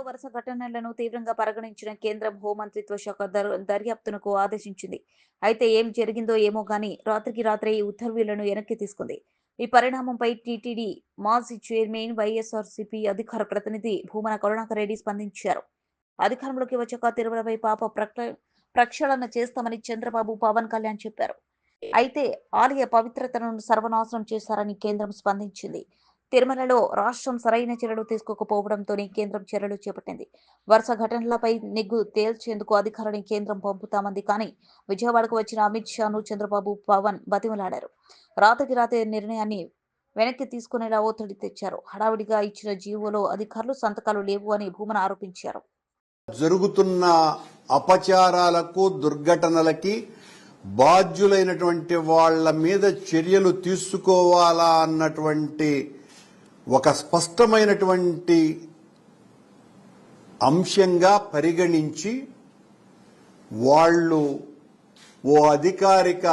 వరుస ఘటనలను తీవ్రంగా పరిగణించిన కేంద్రం హోంమంత్రిత్వ శాఖ దర్యాప్తునకు ఆదేశించింది. అయితే ఏం జరిగిందో ఏమో గాని రాత్రికి రాత్రే ఈ ఉత్తర్వులను వెనక్కి తీసుకుంది. ఈ పరిణామంపై టీటీడీ మాజీ చైర్మన్, వైఎస్ఆర్సీపీ అధికార ప్రతినిధి భూమన కరుణాకర్ రెడ్డి స్పందించారు. అధికారంలోకి వచ్చాక తిరుమలపై ప్రక్షాళన చేస్తామని చంద్రబాబు, పవన్ కళ్యాణ్ చెప్పారు. అయితే ఆలయ పవిత్రతను సర్వనాశనం చేశారని కేంద్రం స్పందించింది. తిరుమలలో రాష్ట్రం సరైన చర్యలు తీసుకోకపోవడంతోనే కేంద్రం చర్యలు చేపట్టింది. వరుస ఘటనలపై నిగ్గు తేల్చేందుకు అధికారులను కేంద్రం పంపుతామంది. కానీ విజయవాడకు వచ్చిన అమిత్ షాను చంద్రబాబు, పవన్ బతిమలాడారు. రాత్రికి రాత్రి నిర్ణయాన్ని వెనక్కి తీసుకునేలా ఒత్తిడి తెచ్చారు. హడావిడిగా ఇచ్చిన జీవోలో అధికారులు సంతకాలు లేవు అని భూమన ఆరోపించారు. జరుగుతున్న అపచారాలకు, దుర్ఘటనలకి బాధ్యులైనటువంటి వాళ్ల మీద చర్యలు తీసుకోవాలా అన్నటువంటి ఒక స్పష్టమైనటువంటి అంశంగా పరిగణించి వాళ్ళు ఓ అధికారిక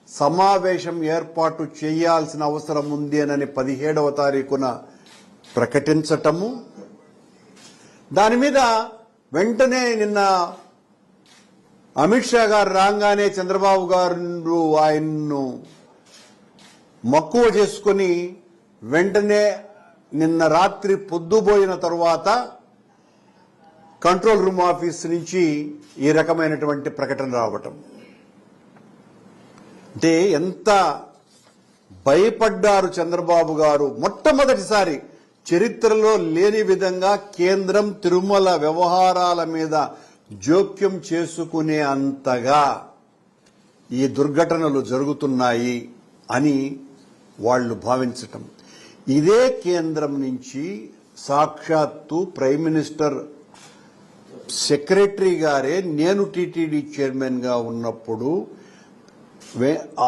సమావేశం ఏర్పాటు చేయాల్సిన అవసరం ఉంది అని 17వ తారీఖున ప్రకటించటము, దాని మీద వెంటనే నిన్న అమిత్ షా గారు రాగానే చంద్రబాబు గారు ఆయన్ను మక్కువ చేసుకుని వెంటనే నిన్న రాత్రి పొద్దుపోయిన తరువాత కంట్రోల్ రూమ్ ఆఫీస్ నుంచి ఈ రకమైనటువంటి ప్రకటన రావటం అంటే ఎంత భయపడ్డారు చంద్రబాబు గారు. మొట్టమొదటిసారి చరిత్రలో లేని విధంగా కేంద్రం తిరుమల వ్యవహారాల మీద జోక్యం చేసుకునే అంతగా ఈ దుర్ఘటనలు జరుగుతున్నాయి అని వాళ్ళు భావించటం. ఇదే కేంద్రం నుంచి సాక్షాత్తు ప్రైమ్ మినిస్టర్ సెక్రటరీ గారే నేను టీటీడీ చైర్మన్ గా ఉన్నప్పుడు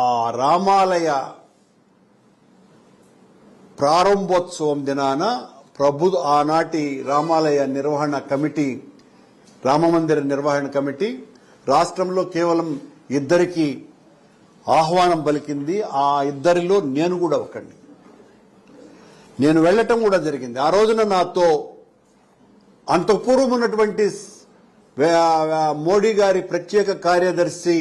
ఆ రామాలయ ప్రారంభోత్సవం దినాన ఆనాటి రామాలయ నిర్వహణ కమిటీ, రామమందిర నిర్వహణ కమిటీ రాష్ట్రంలో కేవలం ఇద్దరికి ఆహ్వానం పలికింది. ఆ ఇద్దరిలో నేను కూడా ఒకడిని. నేను వెళ్లటం కూడా జరిగింది. ఆ రోజున నాతో అంతపూర్వం ఉన్నటువంటి మోడీ గారి ప్రత్యేక కార్యదర్శి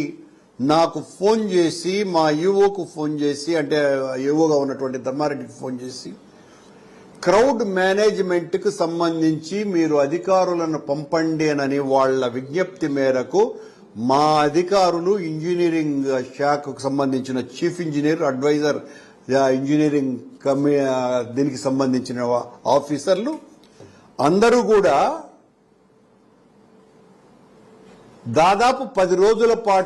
నాకు ఫోన్ చేసి, మా ఈవోకు ఫోన్ చేసి, అంటే ఈవోగా ఉన్నటువంటి ధర్మారెడ్డికి ఫోన్ చేసి, క్రౌడ్ మేనేజ్మెంట్ కు సంబంధించి మీరు అధికారులను పంపండి అని వాళ్ల విజ్ఞప్తి మేరకు మా అధికారులు ఇంజనీరింగ్ శాఖకు సంబంధించిన చీఫ్ ఇంజనీర్, అడ్వైజర్ ఇంజనీరింగ్ దీనికి సంబంధించిన ఆఫీసర్లు అందరూ కూడా దాదాపు 10 రోజుల పాటు